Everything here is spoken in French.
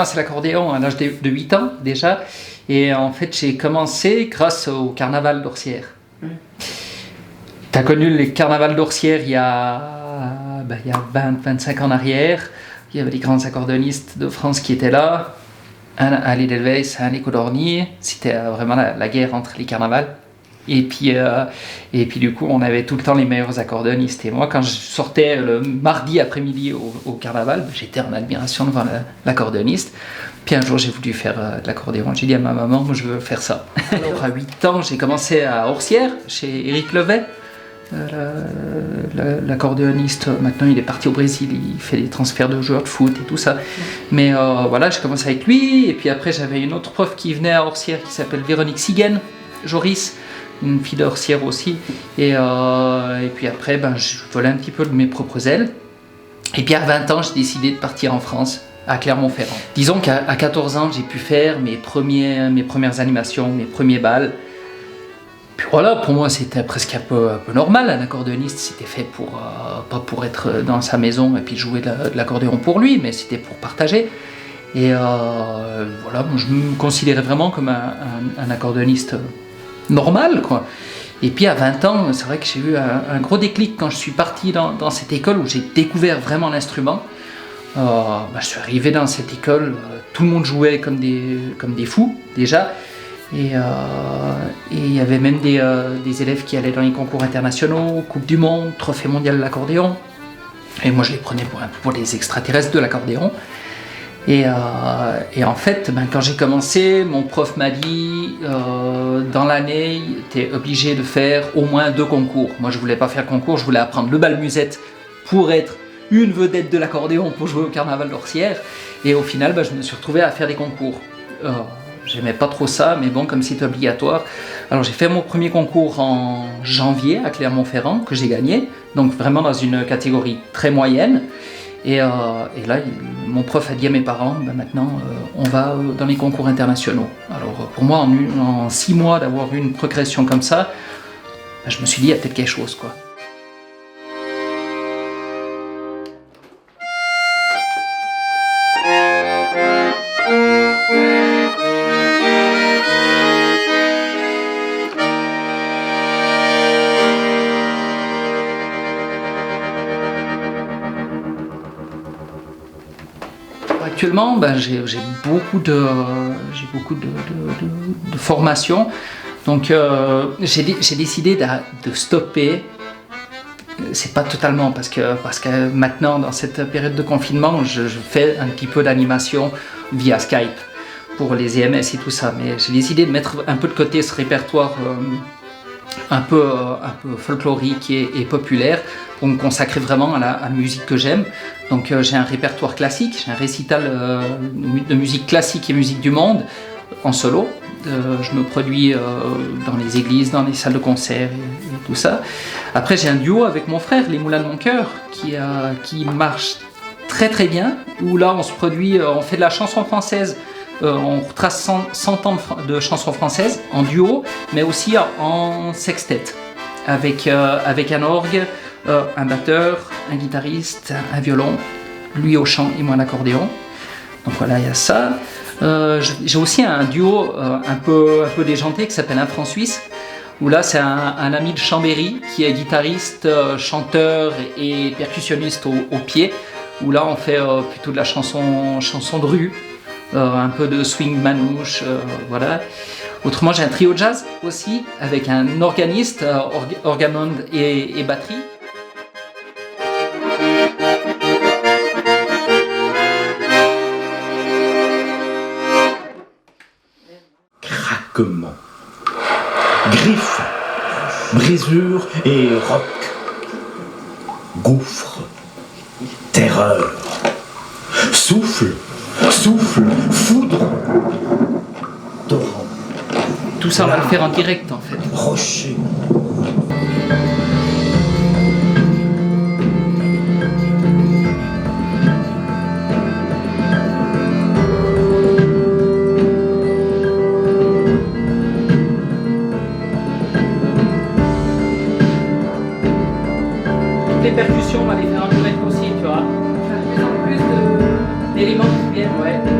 commencé l'accordéon à l'âge de 8 ans déjà. Et en fait, j'ai commencé grâce au carnaval d'Orsières. Tu as connu les carnavals d'Orsières il y a 20-25 ans en arrière. Il y avait les grands accordéonistes de France qui étaient là. Un à l'Edelweiss, un à l'École-Ornier. C'était vraiment la guerre entre les carnavals. Et puis du coup, on avait tout le temps les meilleurs accordéonistes. Et moi, quand je sortais le mardi après-midi au carnaval, j'étais en admiration devant l'accordéoniste. Puis un jour, j'ai voulu faire de l'accordéon. J'ai dit à ma maman, moi, je veux faire ça. Alors, à 8 ans, j'ai commencé à Orsières, chez Éric Levet. L'accordéoniste, maintenant il est parti au Brésil, il fait des transferts de joueurs de foot et tout ça. Mais voilà, j'ai commencé avec lui. Et puis après, j'avais une autre prof qui venait à Orsières qui s'appelle Véronique Siguen, Joris, une fille d'Orsières aussi. Et puis après, je volais un petit peu de mes propres ailes. Et puis à 20 ans, j'ai décidé de partir en France, à Clermont-Ferrand. Disons qu'à 14 ans, j'ai pu faire mes premières animations, mes premiers bals. Puis voilà, pour moi, c'était presque un peu normal. Un accordéoniste, c'était fait pas pour être dans sa maison et puis jouer de l'accordéon pour lui, mais c'était pour partager. Et voilà, moi, je me considérais vraiment comme un accordéoniste normal, quoi. Et puis à 20 ans, c'est vrai que j'ai eu un gros déclic quand je suis parti dans cette école où j'ai découvert vraiment l'instrument. Je suis arrivé dans cette école, tout le monde jouait comme des fous déjà. Et il y avait même des élèves qui allaient dans les concours internationaux, Coupe du Monde, Trophée mondial de l'accordéon. Et moi je les prenais pour des extraterrestres de l'accordéon. Et en fait, quand j'ai commencé, mon prof m'a dit dans l'année, tu es obligé de faire au moins 2 concours. Moi je voulais pas faire concours, je voulais apprendre le bal musette pour être une vedette de l'accordéon pour jouer au carnaval d'Orsières. Et au final, je me suis retrouvé à faire des concours. J'aimais pas trop ça, mais bon, comme c'était obligatoire. Alors j'ai fait mon premier concours en janvier à Clermont-Ferrand, que j'ai gagné, donc vraiment dans une catégorie très moyenne. Et là, mon prof a dit à mes parents, maintenant, on va dans les concours internationaux. Alors pour moi, en 6 mois, d'avoir eu une progression comme ça, je me suis dit, il y a peut-être quelque chose, quoi. Actuellement, j'ai beaucoup de formations, donc j'ai décidé de stopper. C'est pas totalement parce que maintenant, dans cette période de confinement, je fais un petit peu d'animation via Skype pour les EMS et tout ça, mais j'ai décidé de mettre un peu de côté ce répertoire un peu folklorique et populaire pour me consacrer vraiment à la musique que j'aime. Donc j'ai un répertoire classique, j'ai un récital de musique classique et musique du monde en solo. Je me produis dans les églises, dans les salles de concert et tout ça. Après j'ai un duo avec mon frère, Les Moulins de mon cœur, qui marche très très bien, où là on se produit, on fait de la chanson française. On retrace 100 ans de chansons françaises en duo, mais aussi en sextet, avec un orgue, un batteur, un guitariste, un violon, lui au chant et moi à l'accordéon. Donc voilà, il y a ça. J'ai aussi un duo un peu déjanté qui s'appelle Un franc suisse, où là c'est un ami de Chambéry qui est guitariste, chanteur et percussionniste au pied, où là on fait plutôt de la chanson de rue. Un peu de swing manouche, voilà. Autrement, j'ai un trio jazz aussi, avec un organiste, orgamonde et batterie. Craquement, griffes, brisure et roc, gouffre, terreur, souffle, foudre, torrent. Tout ça, on va le faire en direct, en fait. Rocher. Les percussions, on va les faire en direct aussi, tu vois. De plus en plus d'éléments qui viennent, ouais.